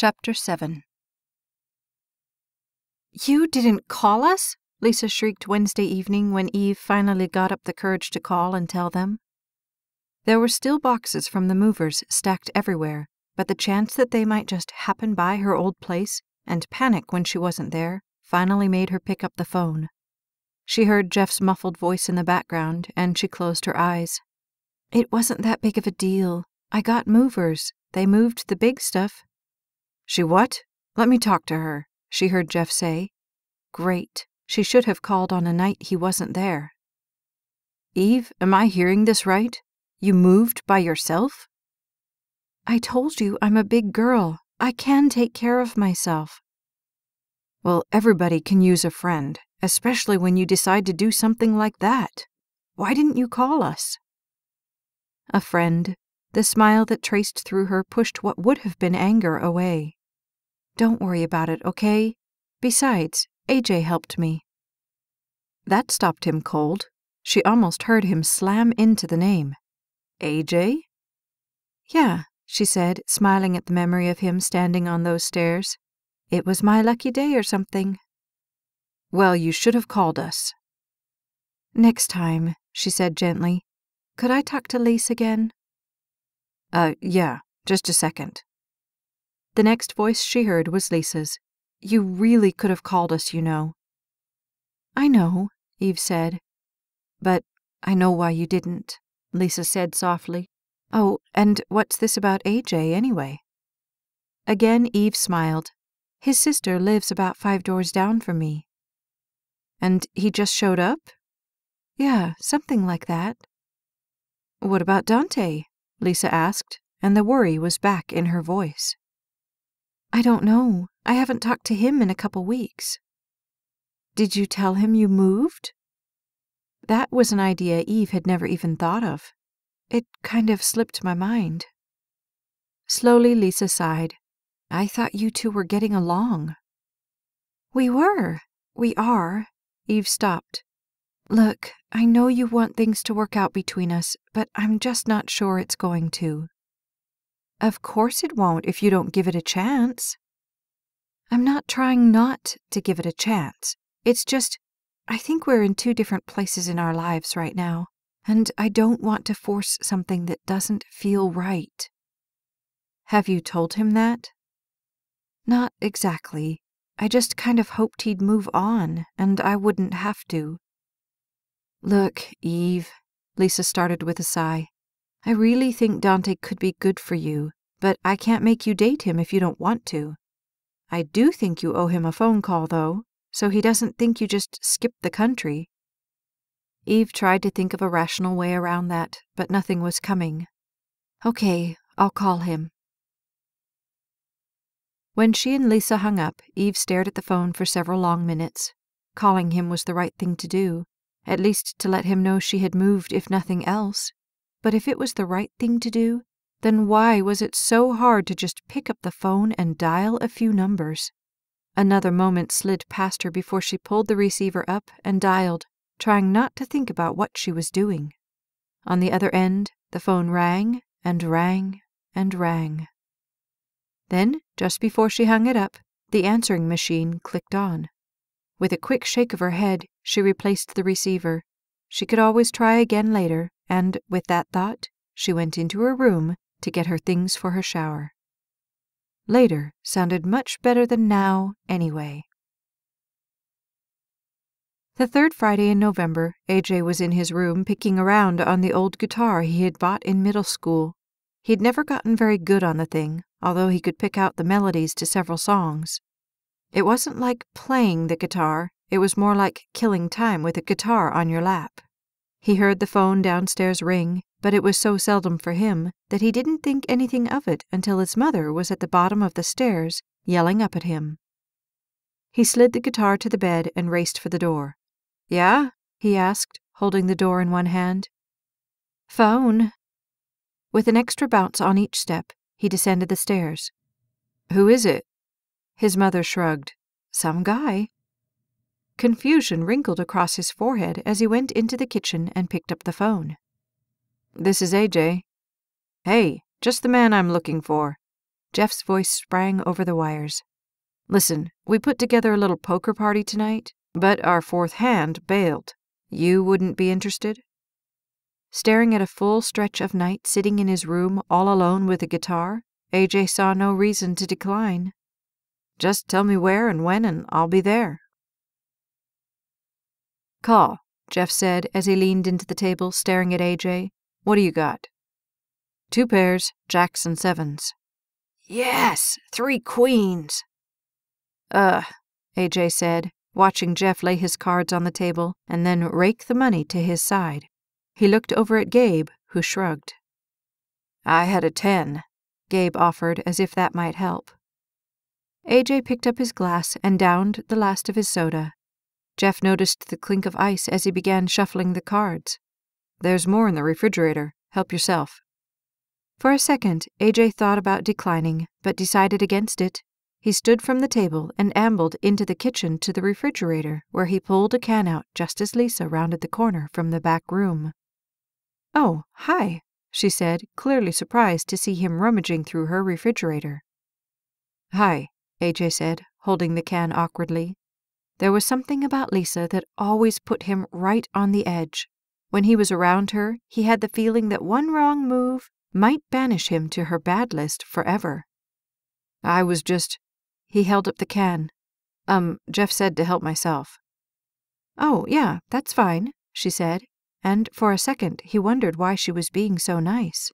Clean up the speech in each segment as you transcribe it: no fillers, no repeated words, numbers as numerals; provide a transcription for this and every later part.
Chapter 7. "You didn't call us?" Lisa shrieked Wednesday evening when Eve finally got up the courage to call and tell them. There were still boxes from the movers stacked everywhere, but the chance that they might just happen by her old place and panic when she wasn't there finally made her pick up the phone. She heard Jeff's muffled voice in the background, and she closed her eyes. "It wasn't that big of a deal. I got movers. They moved the big stuff." "She what? Let me talk to her," she heard Jeff say. Great. She should have called on a night he wasn't there. "Eve, am I hearing this right? You moved by yourself?" "I told you I'm a big girl. I can take care of myself." "Well, everybody can use a friend, especially when you decide to do something like that. Why didn't you call us?" A friend. The smile that traced through her pushed what would have been anger away. "Don't worry about it, okay? Besides, AJ helped me." That stopped him cold. She almost heard him slam into the name. "AJ?" "Yeah," she said, smiling at the memory of him standing on those stairs. "It was my lucky day or something." "Well, you should have called us." "Next time," she said gently. "Could I talk to Lise again?" Yeah, just a second." The next voice she heard was Lisa's. "You really could have called us, you know." "I know," Eve said. "But I know why you didn't," Lisa said softly. "Oh, and what's this about AJ, anyway?" Again Eve smiled. "His sister lives about 5 doors down from me." "And he just showed up?" "Yeah, something like that." "What about Dante?" Lisa asked, and the worry was back in her voice. "I don't know. I haven't talked to him in a couple weeks." "Did you tell him you moved?" That was an idea Eve had never even thought of. It kind of slipped my mind. Slowly Lisa sighed. "I thought you two were getting along." "We were. We are." Eve stopped. "Look, I know you want things to work out between us, but I'm just not sure it's going to." "Of course it won't if you don't give it a chance." "I'm not trying not to give it a chance. It's just, I think we're in 2 different places in our lives right now, and I don't want to force something that doesn't feel right." "Have you told him that?" "Not exactly. I just kind of hoped he'd move on, and I wouldn't have to." "Look, Eve," Lisa started with a sigh. "I really think Dante could be good for you, but I can't make you date him if you don't want to. I do think you owe him a phone call, though, so he doesn't think you just skipped the country." Eve tried to think of a rational way around that, but nothing was coming. "Okay, I'll call him." When she and Lisa hung up, Eve stared at the phone for several long minutes. Calling him was the right thing to do, at least to let him know she had moved if nothing else. But if it was the right thing to do, then why was it so hard to just pick up the phone and dial a few numbers? Another moment slid past her before she pulled the receiver up and dialed, trying not to think about what she was doing. On the other end, the phone rang and rang and rang. Then, just before she hung it up, the answering machine clicked on. With a quick shake of her head, she replaced the receiver. She could always try again later, and, with that thought, she went into her room to get her things for her shower. Later sounded much better than now, anyway. The 3rd Friday in November, AJ was in his room picking around on the old guitar he had bought in middle school. He'd never gotten very good on the thing, although he could pick out the melodies to several songs. It wasn't like playing the guitar, it was more like killing time with a guitar on your lap. He heard the phone downstairs ring, but it was so seldom for him that he didn't think anything of it until his mother was at the bottom of the stairs, yelling up at him. He slid the guitar to the bed and raced for the door. "Yeah?" he asked, holding the door in one hand. "Phone." With an extra bounce on each step, he descended the stairs. "Who is it?" His mother shrugged. "Some guy." Confusion wrinkled across his forehead as he went into the kitchen and picked up the phone. "This is AJ." "Hey, just the man I'm looking for." Jeff's voice sprang over the wires. "Listen, we put together a little poker party tonight, but our fourth hand bailed. You wouldn't be interested?" Staring at a full stretch of night sitting in his room all alone with a guitar, AJ saw no reason to decline. "Just tell me where and when, and I'll be there." "Call," Jeff said as he leaned into the table, staring at AJ. "What do you got?" "2 pairs, jacks and sevens." "Yes, 3 queens." AJ said, watching Jeff lay his cards on the table and then rake the money to his side. He looked over at Gabe, who shrugged. "I had a 10, Gabe offered as if that might help. AJ picked up his glass and downed the last of his soda. Jeff noticed the clink of ice as he began shuffling the cards. "There's more in the refrigerator. Help yourself." For a second, AJ thought about declining, but decided against it. He stood from the table and ambled into the kitchen to the refrigerator, where he pulled a can out just as Lisa rounded the corner from the back room. "Oh, hi," she said, clearly surprised to see him rummaging through her refrigerator. "Hi," AJ said, holding the can awkwardly. There was something about Lisa that always put him right on the edge. When he was around her, he had the feeling that one wrong move might banish him to her bad list forever. "I was just—" He held up the can. Jeff said to help myself." "Oh, yeah, that's fine," she said, and for a second he wondered why she was being so nice.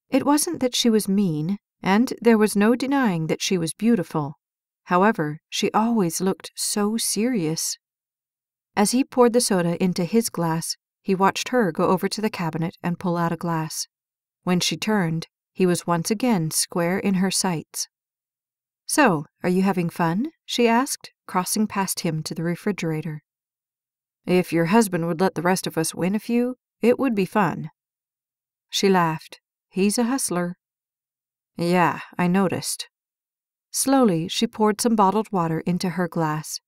It wasn't that she was mean, and there was no denying that she was beautiful. However, she always looked so serious. As he poured the soda into his glass, he watched her go over to the cabinet and pull out a glass. When she turned, he was once again square in her sights. "So, are you having fun?" she asked, crossing past him to the refrigerator. "If your husband would let the rest of us win a few, it would be fun." She laughed. "He's a hustler." "Yeah, I noticed." Slowly, she poured some bottled water into her glass.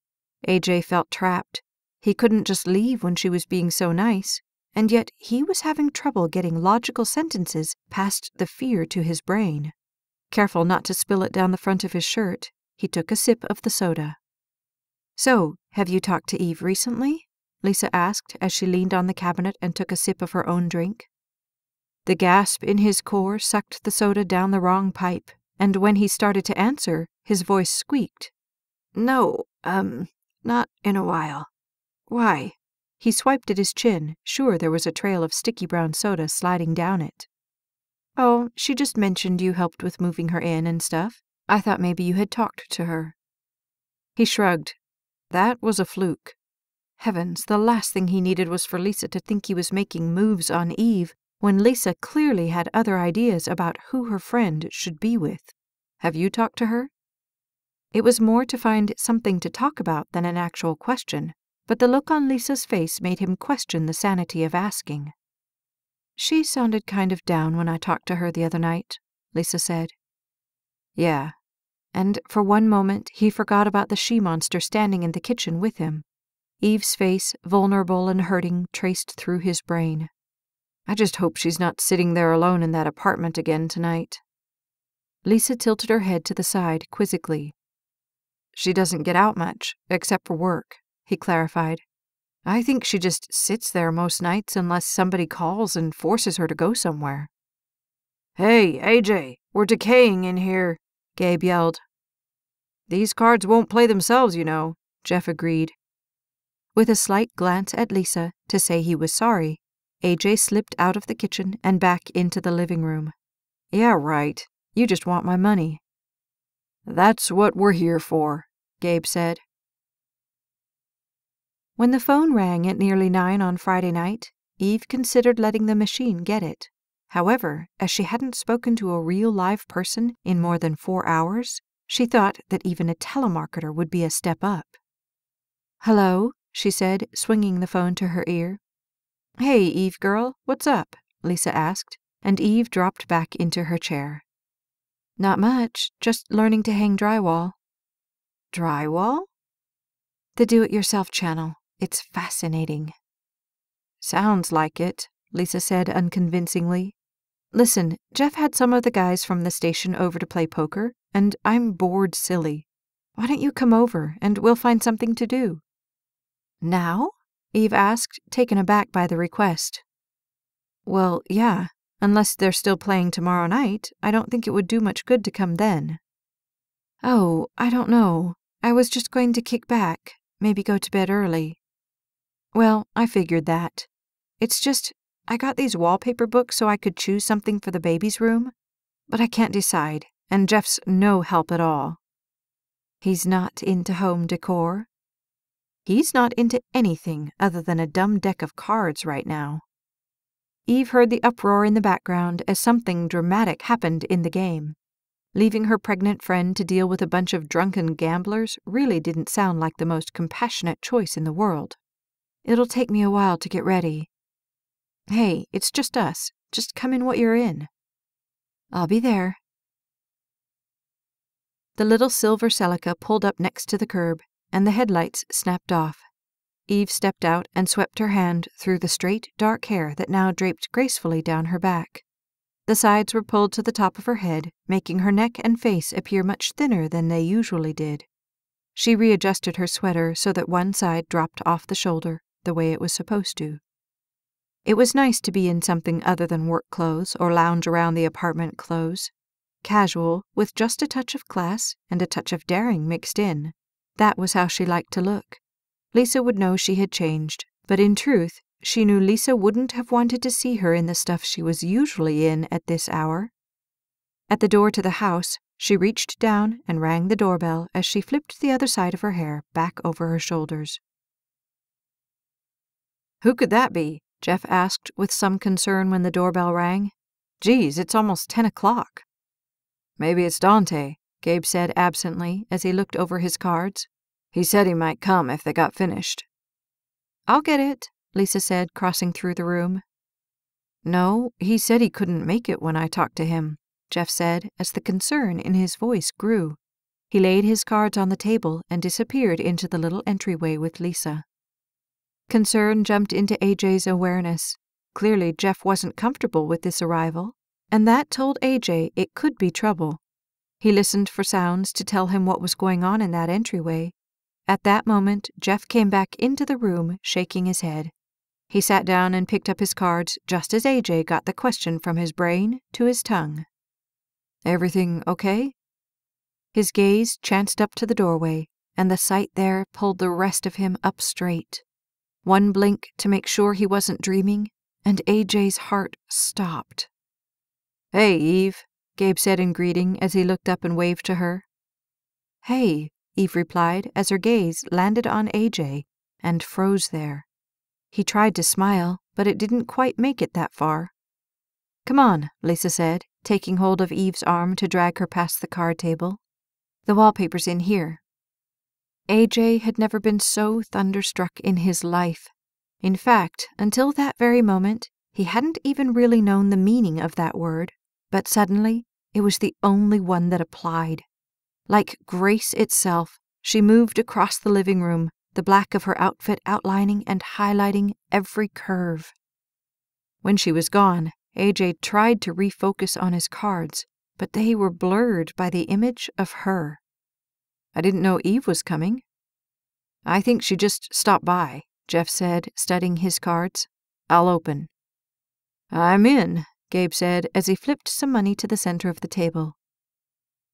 AJ felt trapped. He couldn't just leave when she was being so nice, and yet he was having trouble getting logical sentences past the fear to his brain. Careful not to spill it down the front of his shirt, he took a sip of the soda. "So, have you talked to Eve recently?" Lisa asked as she leaned on the cabinet and took a sip of her own drink. The gasp in his core sucked the soda down the wrong pipe, and when he started to answer, his voice squeaked. "No, not in a while." "Why?" He swiped at his chin, sure there was a trail of sticky brown soda sliding down it. "Oh, she just mentioned you helped with moving her in and stuff. I thought maybe you had talked to her." He shrugged. That was a fluke. Heavens, the last thing he needed was for Lisa to think he was making moves on Eve, when Lisa clearly had other ideas about who her friend should be with. "Have you talked to her?" It was more to find something to talk about than an actual question, but the look on Lisa's face made him question the sanity of asking. "She sounded kind of down when I talked to her the other night," Lisa said. "Yeah." And for one moment he forgot about the she-monster standing in the kitchen with him. Eve's face, vulnerable and hurting, traced through his brain. "I just hope she's not sitting there alone in that apartment again tonight." Lisa tilted her head to the side quizzically. "She doesn't get out much, except for work," he clarified. "I think she just sits there most nights unless somebody calls and forces her to go somewhere." "Hey, AJ, we're decaying in here," Gabe yelled. "These cards won't play themselves, you know," Jeff agreed. With a slight glance at Lisa to say he was sorry, AJ slipped out of the kitchen and back into the living room. "Yeah, right. You just want my money." "That's what we're here for," Gabe said. When the phone rang at nearly 9 on Friday night, Eve considered letting the machine get it. However, as she hadn't spoken to a real live person in more than 4 hours, she thought that even a telemarketer would be a step up. "Hello," she said, swinging the phone to her ear. "Hey, Eve girl, what's up?" Lisa asked, and Eve dropped back into her chair. "Not much, just learning to hang drywall." "Drywall?" "The do-it-yourself channel. It's fascinating." "Sounds like it," Lisa said unconvincingly. Listen, Jeff had some of the guys from the station over to play poker, and I'm bored silly. Why don't you come over, and we'll find something to do?" "Now?" Eve asked, taken aback by the request. "Well, yeah. Unless they're still playing tomorrow night, I don't think it would do much good to come then." "Oh, I don't know. I was just going to kick back, maybe go to bed early." "Well, I figured that. It's just, I got these wallpaper books so I could choose something for the baby's room, but I can't decide, and Jeff's no help at all." "He's not into home decor?" "He's not into anything other than a dumb deck of cards right now." Eve heard the uproar in the background as something dramatic happened in the game. Leaving her pregnant friend to deal with a bunch of drunken gamblers really didn't sound like the most compassionate choice in the world. "It'll take me a while to get ready." "Hey, it's just us. Just come in what you're in." "I'll be there." The little silver Celica pulled up next to the curb, and the headlights snapped off. Eve stepped out and swept her hand through the straight, dark hair that now draped gracefully down her back. The sides were pulled to the top of her head, making her neck and face appear much thinner than they usually did. She readjusted her sweater so that one side dropped off the shoulder, the way it was supposed to. It was nice to be in something other than work clothes or lounge around the apartment clothes. Casual, with just a touch of class and a touch of daring mixed in. That was how she liked to look. Lisa would know she had changed, but in truth, she knew Lisa wouldn't have wanted to see her in the stuff she was usually in at this hour. At the door to the house, she reached down and rang the doorbell as she flipped the other side of her hair back over her shoulders. "Who could that be?" Jeff asked with some concern when the doorbell rang. "Geez, it's almost 10 o'clock. "Maybe it's Dante," Gabe said absently as he looked over his cards. "He said he might come if they got finished." "I'll get it," Lisa said, crossing through the room. "No, he said he couldn't make it when I talked to him," Jeff said as the concern in his voice grew. He laid his cards on the table and disappeared into the little entryway with Lisa. Concern jumped into AJ's awareness. Clearly Jeff wasn't comfortable with this arrival, and that told AJ it could be trouble. He listened for sounds to tell him what was going on in that entryway. At that moment, Jeff came back into the room, shaking his head. He sat down and picked up his cards just as AJ got the question from his brain to his tongue. "Everything okay?" His gaze chanced up to the doorway, and the sight there pulled the rest of him up straight. One blink to make sure he wasn't dreaming, and AJ's heart stopped. "Hey, Eve," Gabe said in greeting as he looked up and waved to her. "Hey," Eve replied as her gaze landed on AJ and froze there. He tried to smile, but it didn't quite make it that far. "Come on," Lisa said, taking hold of Eve's arm to drag her past the card table. "The wallpaper's in here." AJ had never been so thunderstruck in his life. In fact, until that very moment, he hadn't even really known the meaning of that word, but suddenly, it was the only one that applied. Like grace itself, she moved across the living room, the black of her outfit outlining and highlighting every curve. When she was gone, AJ tried to refocus on his cards, but they were blurred by the image of her. "I didn't know Eve was coming." "I think she just stopped by," Jeff said, studying his cards. "I'll open." "I'm in," Gabe said as he flipped some money to the center of the table.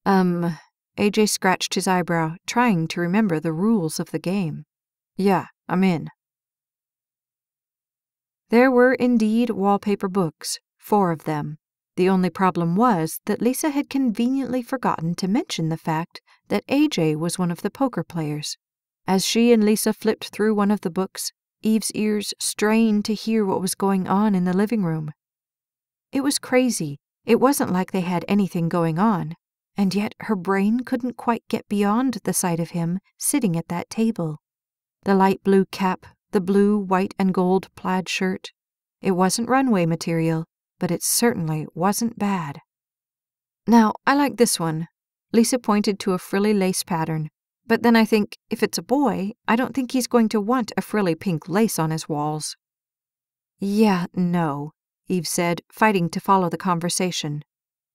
AJ scratched his eyebrow, trying to remember the rules of the game. "Yeah, I'm in." There were indeed wallpaper books, 4 of them. The only problem was that Lisa had conveniently forgotten to mention the fact that AJ was one of the poker players. As she and Lisa flipped through one of the books, Eve's ears strained to hear what was going on in the living room. It was crazy. It wasn't like they had anything going on, and yet her brain couldn't quite get beyond the sight of him sitting at that table. The light blue cap, the blue, white, and gold plaid shirt. It wasn't runway material, but it certainly wasn't bad. "Now, I like this one." Lisa pointed to a frilly lace pattern. "But then I think, if it's a boy, I don't think he's going to want a frilly pink lace on his walls." "Yeah, no." Eve said, fighting to follow the conversation.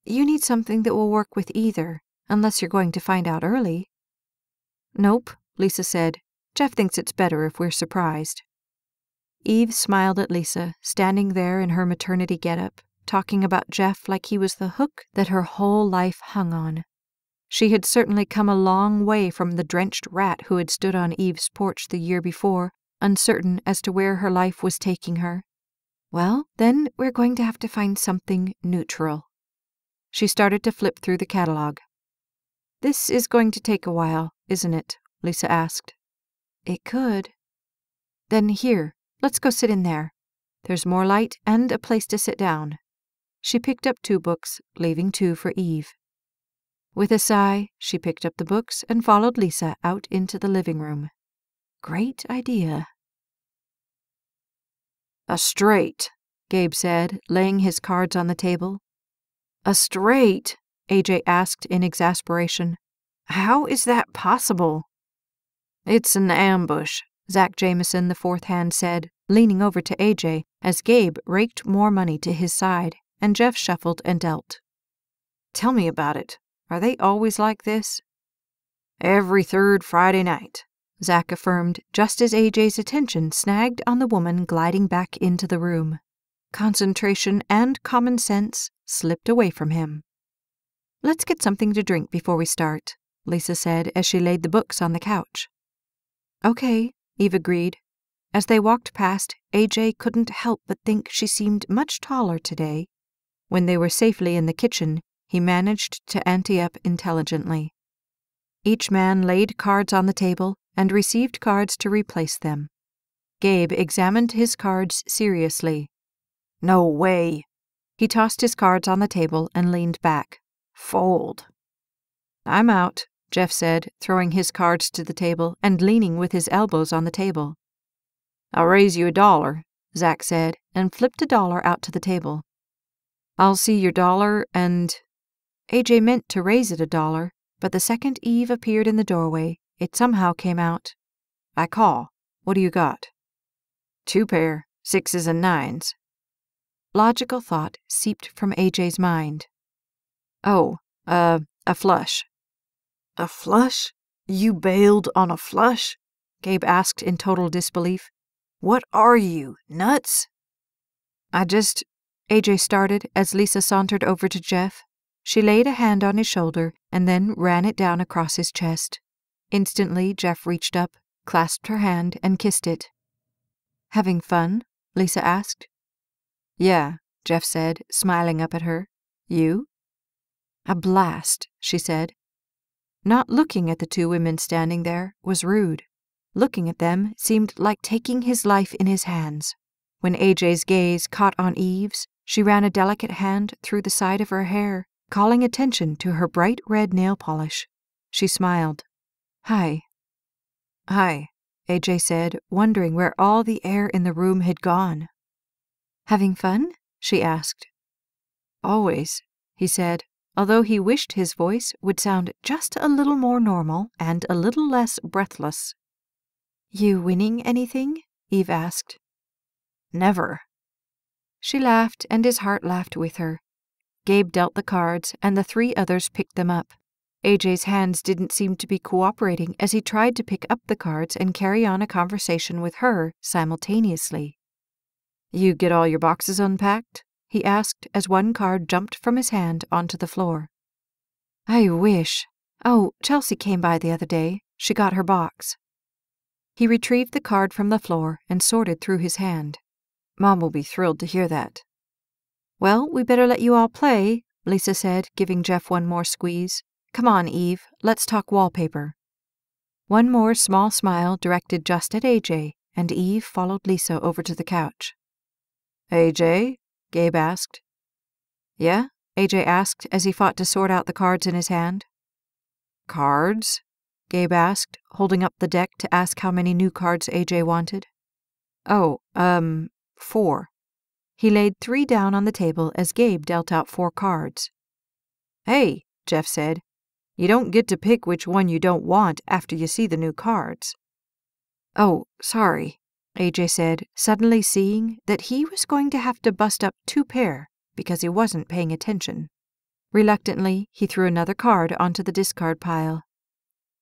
You need something that will work with either, unless you're going to find out early. Nope, Lisa said. Jeff thinks it's better if we're surprised. Eve smiled at Lisa, standing there in her maternity getup, talking about Jeff like he was the hook that her whole life hung on. She had certainly come a long way from the drenched rat who had stood on Eve's porch the year before, uncertain as to where her life was taking her. Well, then we're going to have to find something neutral. She started to flip through the catalog. This is going to take a while, isn't it? Lisa asked. It could. Then here, let's go sit in there. There's more light and a place to sit down. She picked up 2 books, leaving 2 for Eve. With a sigh, she picked up the books and followed Lisa out into the living room. Great idea. A straight, Gabe said, laying his cards on the table. A straight? AJ asked in exasperation. How is that possible? It's an ambush, Zach Jameson, the 4th hand, said, leaning over to AJ as Gabe raked more money to his side and Jeff shuffled and dealt. Tell me about it. Are they always like this? Every 3rd Friday night, Zach affirmed, just as AJ's attention snagged on the woman gliding back into the room. Concentration and common sense slipped away from him. Let's get something to drink before we start, Lisa said as she laid the books on the couch. Okay, Eve agreed. As they walked past, AJ couldn't help but think she seemed much taller today. When they were safely in the kitchen, he managed to ante up intelligently. Each man laid cards on the table and received cards to replace them. Gabe examined his cards seriously. No way. He tossed his cards on the table and leaned back. Fold. I'm out, Jeff said, throwing his cards to the table and leaning with his elbows on the table. I'll raise you $1, Zach said, and flipped $1 out to the table. I'll see your $1 and... AJ meant to raise it $1, but the second Eve appeared in the doorway, it somehow came out. I call. What do you got? 2 pair, 6s and 9s. Logical thought seeped from AJ's mind. Oh, a flush. A flush? You bailed on a flush? Gabe asked in total disbelief. What are you, nuts? AJ started as Lisa sauntered over to Jeff. She laid a hand on his shoulder and then ran it down across his chest. Instantly, Jeff reached up, clasped her hand, and kissed it. Having fun? Lisa asked. Yeah, Jeff said, smiling up at her. You? A blast, she said. Not looking at the 2 women standing there was rude. Looking at them seemed like taking his life in his hands. When AJ's gaze caught on Eve's, she ran a delicate hand through the side of her hair, calling attention to her bright red nail polish. She smiled. Hi. Hi, AJ said, wondering where all the air in the room had gone. Having fun? She asked. Always, he said, although he wished his voice would sound just a little more normal and a little less breathless. You winning anything? Eve asked. Never. She laughed, and his heart laughed with her. Gabe dealt the cards, and the 3 others picked them up. AJ's hands didn't seem to be cooperating as he tried to pick up the cards and carry on a conversation with her simultaneously. You get all your boxes unpacked? He asked as one card jumped from his hand onto the floor. I wish. Oh, Chelsea came by the other day. She got her box. He retrieved the card from the floor and sorted through his hand. Mom will be thrilled to hear that. Well, we better let you all play, Lisa said, giving Jeff one more squeeze. Come on, Eve, let's talk wallpaper. One more small smile directed just at AJ, and Eve followed Lisa over to the couch. AJ? Gabe asked. Yeah? AJ asked as he fought to sort out the cards in his hand. Cards? Gabe asked, holding up the deck to ask how many new cards AJ wanted. Oh, 4. He laid 3 down on the table as Gabe dealt out 4 cards. Hey, Jeff said, you don't get to pick which one you don't want after you see the new cards. Oh, sorry, AJ said, suddenly seeing that he was going to have to bust up 2 pair because he wasn't paying attention. Reluctantly, he threw another card onto the discard pile.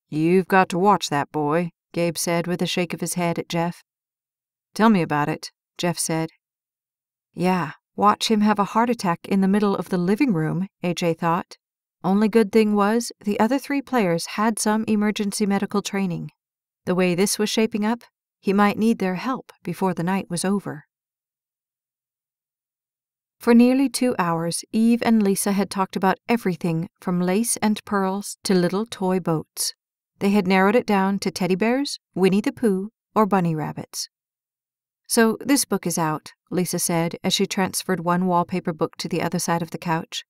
"You've got to watch that boy," Gabe said with a shake of his head at Jeff. "Tell me about it," Jeff said. Yeah, watch him have a heart attack in the middle of the living room, AJ thought. Only good thing was, the other 3 players had some emergency medical training. The way this was shaping up, he might need their help before the night was over. For nearly 2 hours, Eve and Lisa had talked about everything from lace and pearls to little toy boats. They had narrowed it down to teddy bears, Winnie the Pooh, or bunny rabbits. "So this book is out," Lisa said as she transferred one wallpaper book to the other side of the couch.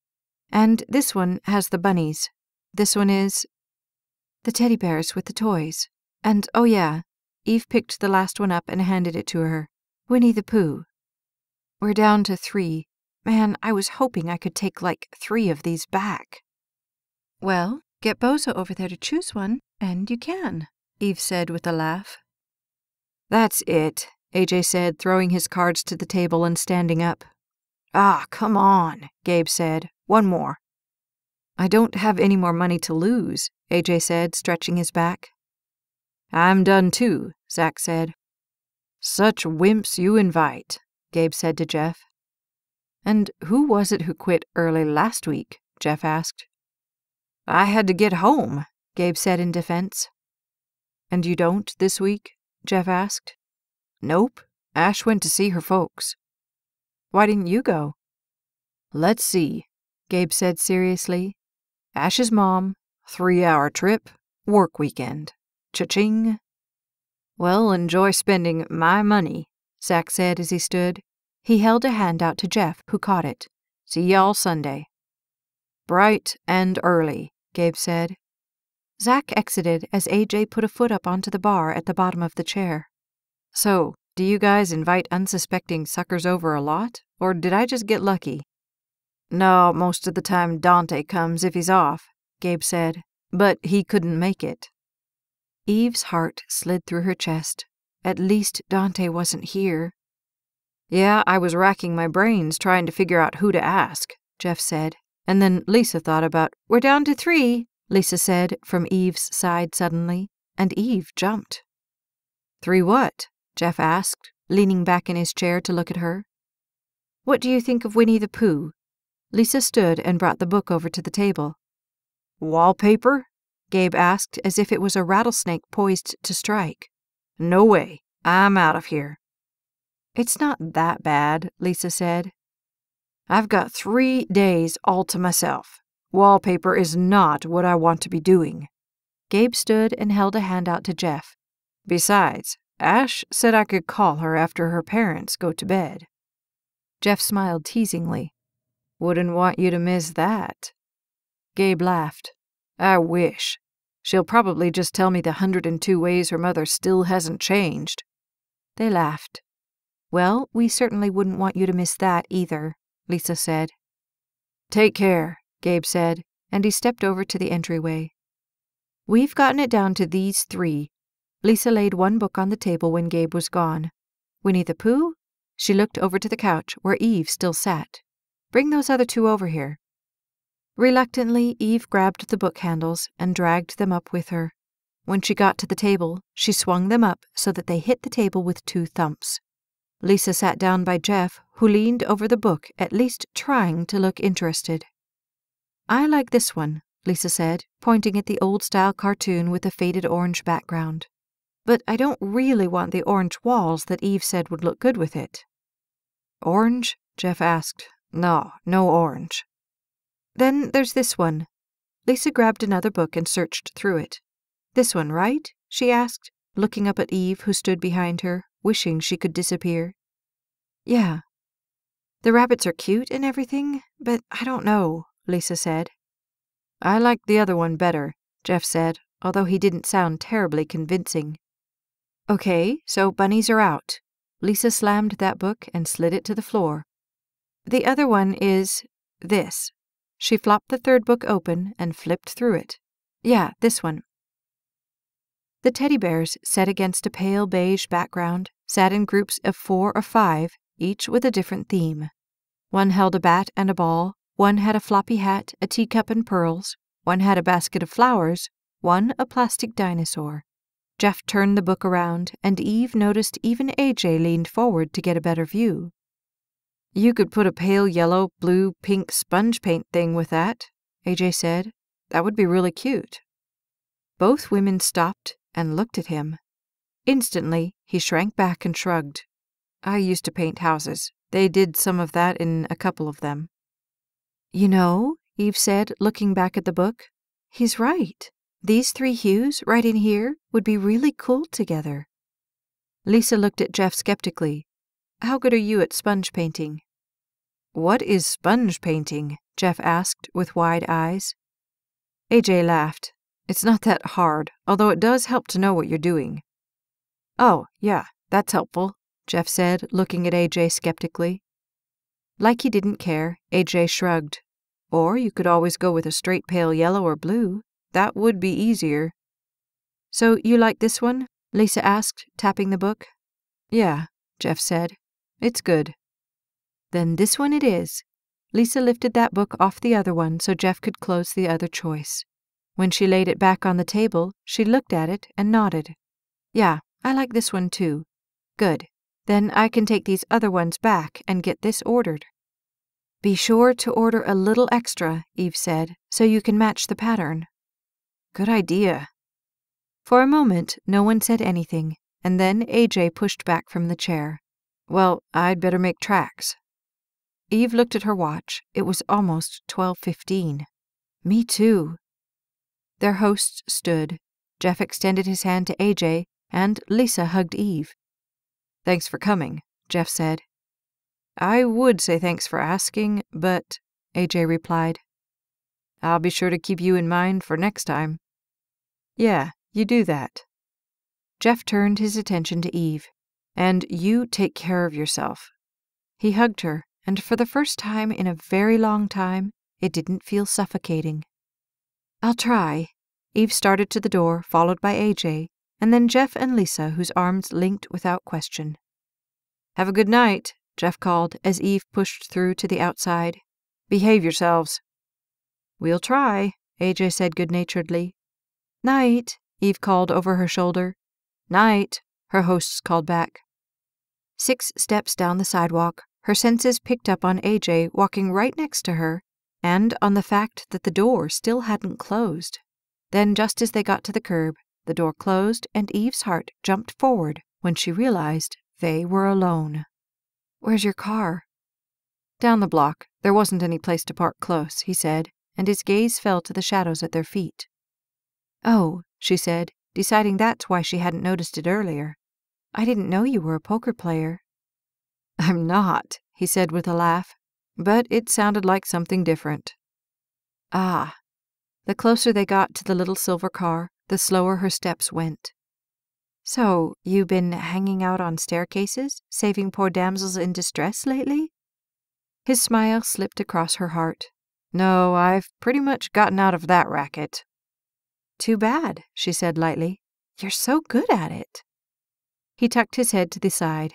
"And this one has the bunnies. This one is the teddy bears with the toys. And oh yeah," Eve picked the last one up and handed it to her. "Winnie the Pooh. We're down to 3. Man, I was hoping I could take like 3 of these back." "Well, get Bozo over there to choose one, and you can," Eve said with a laugh. "That's it," AJ said, throwing his cards to the table and standing up. "Ah, come on," Gabe said. "One more." "I don't have any more money to lose," AJ said, stretching his back. "I'm done too," Zach said. "Such wimps you invite," Gabe said to Jeff. "And who was it who quit early last week?" Jeff asked. "I had to get home," Gabe said in defense. "And you don't this week?" Jeff asked. "Nope. Ash went to see her folks." "Why didn't you go?" "Let's see," Gabe said seriously. "Ash's mom, 3-hour trip, work weekend. Cha-ching." "Well, enjoy spending my money," Zach said as he stood. He held a hand out to Jeff, who caught it. "See y'all Sunday." "Bright and early," Gabe said. Zach exited as AJ put a foot up onto the bar at the bottom of the chair. "So, do you guys invite unsuspecting suckers over a lot, or did I just get lucky?" "No, most of the time Dante comes if he's off," Gabe said, "but he couldn't make it." Eve's heart slid through her chest. At least Dante wasn't here. "Yeah, I was racking my brains trying to figure out who to ask," Jeff said. And then Lisa thought about, "We're down to 3, Lisa said from Eve's side suddenly, and Eve jumped. "3 what?" Jeff asked, leaning back in his chair to look at her. "What do you think of Winnie the Pooh?" Lisa stood and brought the book over to the table. "Wallpaper?" Gabe asked as if it was a rattlesnake poised to strike. "No way. I'm out of here." "It's not that bad," Lisa said. "I've got 3 days all to myself. Wallpaper is not what I want to be doing." Gabe stood and held a hand out to Jeff. "Besides, Ash said I could call her after her parents go to bed." Jeff smiled teasingly. "Wouldn't want you to miss that." Gabe laughed. "I wish. She'll probably just tell me the 102 ways her mother still hasn't changed." They laughed. "Well, we certainly wouldn't want you to miss that either," Lisa said. "Take care," Gabe said, and he stepped over to the entryway. "We've gotten it down to these 3. Lisa laid one book on the table when Gabe was gone. "Winnie the Pooh?" She looked over to the couch where Eve still sat. "Bring those other 2 over here." Reluctantly, Eve grabbed the book handles and dragged them up with her. When she got to the table, she swung them up so that they hit the table with 2 thumps. Lisa sat down by Jeff, who leaned over the book, at least trying to look interested. "I like this one," Lisa said, pointing at the old-style cartoon with a faded orange background. "But I don't really want the orange walls that Eve said would look good with it." "Orange?" Jeff asked. "No, no orange." "Then there's this one." Lisa grabbed another book and searched through it. "This one, right?" she asked, looking up at Eve, who stood behind her, wishing she could disappear. "Yeah. The rabbits are cute and everything, but I don't know," Lisa said. "I like the other one better," Jeff said, although he didn't sound terribly convincing. "Okay, so bunnies are out." Lisa slammed that book and slid it to the floor. "The other one is this." She flopped the 3rd book open and flipped through it. "Yeah, this one." The teddy bears, set against a pale beige background, sat in groups of 4 or 5, each with a different theme. One held a bat and a ball, one had a floppy hat, a teacup and pearls, one had a basket of flowers, one a plastic dinosaur. Jeff turned the book around, and Eve noticed even AJ leaned forward to get a better view. "You could put a pale yellow, blue, pink sponge paint thing with that," AJ said. "That would be really cute." Both women stopped and looked at him. Instantly, he shrank back and shrugged. "I used to paint houses. They did some of that in a couple of them." "You know," Eve said, looking back at the book, "he's right. These 3 hues right in here would be really cool together." Lisa looked at Jeff skeptically. "How good are you at sponge painting?" "What is sponge painting?" Jeff asked with wide eyes. AJ laughed. "It's not that hard, although it does help to know what you're doing." "Oh, yeah, that's helpful," Jeff said, looking at AJ skeptically. Like he didn't care, AJ shrugged. "Or you could always go with a straight pale yellow or blue. That would be easier." "So you like this one?" Lisa asked, tapping the book. "Yeah," Jeff said. "It's good." "Then this one it is." Lisa lifted that book off the other one so Jeff could close the other choice. When she laid it back on the table, she looked at it and nodded. "Yeah, I like this one too." "Good. Then I can take these other ones back and get this ordered." "Be sure to order a little extra," Eve said, "so you can match the pattern." "Good idea." For a moment, no one said anything, and then AJ pushed back from the chair. "Well, I'd better make tracks." Eve looked at her watch. It was almost 12:15. "Me too." Their hosts stood. Jeff extended his hand to AJ, and Lisa hugged Eve. "Thanks for coming," Jeff said. "I would say thanks for asking, but," AJ replied. "I'll be sure to keep you in mind for next time." "Yeah, you do that." Jeff turned his attention to Eve. "And you take care of yourself." He hugged her, and for the first time in a very long time, it didn't feel suffocating. "I'll try." Eve started to the door, followed by AJ, and then Jeff and Lisa, whose arms linked without question. "Have a good night," Jeff called as Eve pushed through to the outside. "Behave yourselves." "We'll try," AJ said good-naturedly. "Night," Eve called over her shoulder. "Night," her hosts called back. 6 steps down the sidewalk, her senses picked up on AJ walking right next to her and on the fact that the door still hadn't closed. Then, just as they got to the curb, the door closed and Eve's heart jumped forward when she realized they were alone. "Where's your car?" "Down the block. There wasn't any place to park close," he said, and his gaze fell to the shadows at their feet. "Oh," she said, deciding that's why she hadn't noticed it earlier. "I didn't know you were a poker player." "I'm not," he said with a laugh, but it sounded like something different. "Ah." The closer they got to the little silver car, the slower her steps went. "So, you been hanging out on staircases, saving poor damsels in distress lately?" His smile slipped across her heart. "No, I've pretty much gotten out of that racket." "Too bad," she said lightly. "You're so good at it." He tucked his head to the side.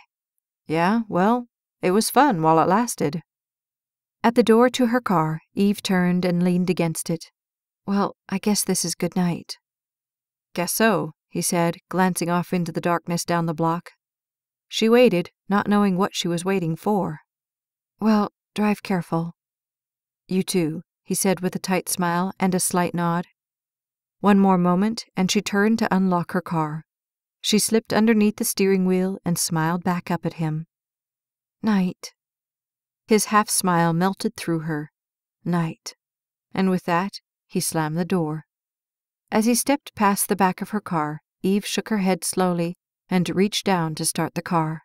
"Yeah, well, it was fun while it lasted." At the door to her car, Eve turned and leaned against it. "Well, I guess this is good night." "Guess so," he said, glancing off into the darkness down the block. She waited, not knowing what she was waiting for. "Well, drive careful." "You too," he said with a tight smile and a slight nod. One more moment, and she turned to unlock her car. She slipped underneath the steering wheel and smiled back up at him. "Night." His half-smile melted through her. "Night." And with that, he slammed the door. As he stepped past the back of her car, Eve shook her head slowly and reached down to start the car.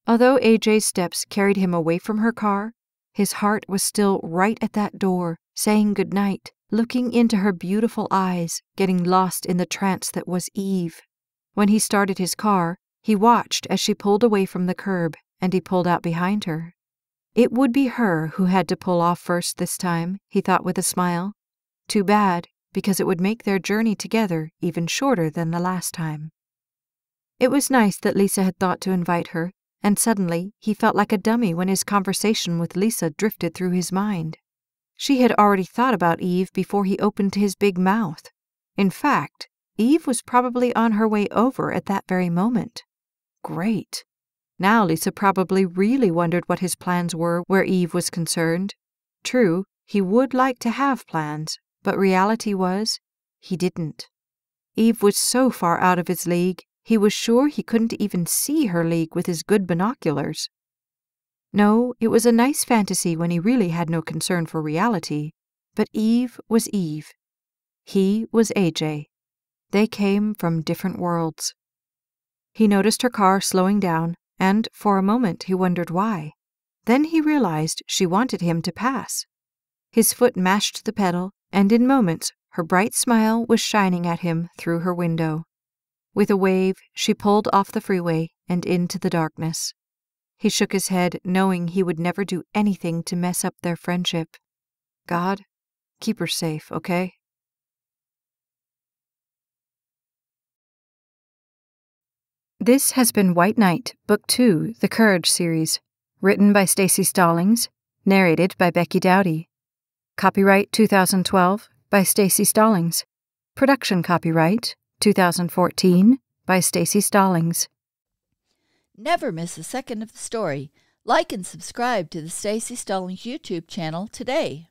Although AJ's steps carried him away from her car, his heart was still right at that door, saying good night, looking into her beautiful eyes, getting lost in the trance that was Eve. When he started his car, he watched as she pulled away from the curb, and he pulled out behind her. It would be her who had to pull off first this time, he thought with a smile. Too bad, because it would make their journey together even shorter than the last time. It was nice that Lisa had thought to invite her, and suddenly he felt like a dummy when his conversation with Lisa drifted through his mind. She had already thought about Eve before he opened his big mouth. In fact, Eve was probably on her way over at that very moment. Great. Now Lisa probably really wondered what his plans were where Eve was concerned. True, he would like to have plans, but reality was, he didn't. Eve was so far out of his league, he was sure he couldn't even see her league with his good binoculars. No, it was a nice fantasy when he really had no concern for reality, but Eve was Eve. He was AJ. They came from different worlds. He noticed her car slowing down, and for a moment he wondered why. Then he realized she wanted him to pass. His foot mashed the pedal, and in moments her bright smile was shining at him through her window. With a wave, she pulled off the freeway and into the darkness. He shook his head, knowing he would never do anything to mess up their friendship. God, keep her safe, okay? This has been White Knight, Book 2, The Courage series, written by Stacey Stallings, narrated by Becky Dowdy. Copyright 2012 by Stacey Stallings. Production copyright 2014 by Stacey Stallings. Never miss a second of the story. Like and subscribe to the Stacey Stallings YouTube channel today.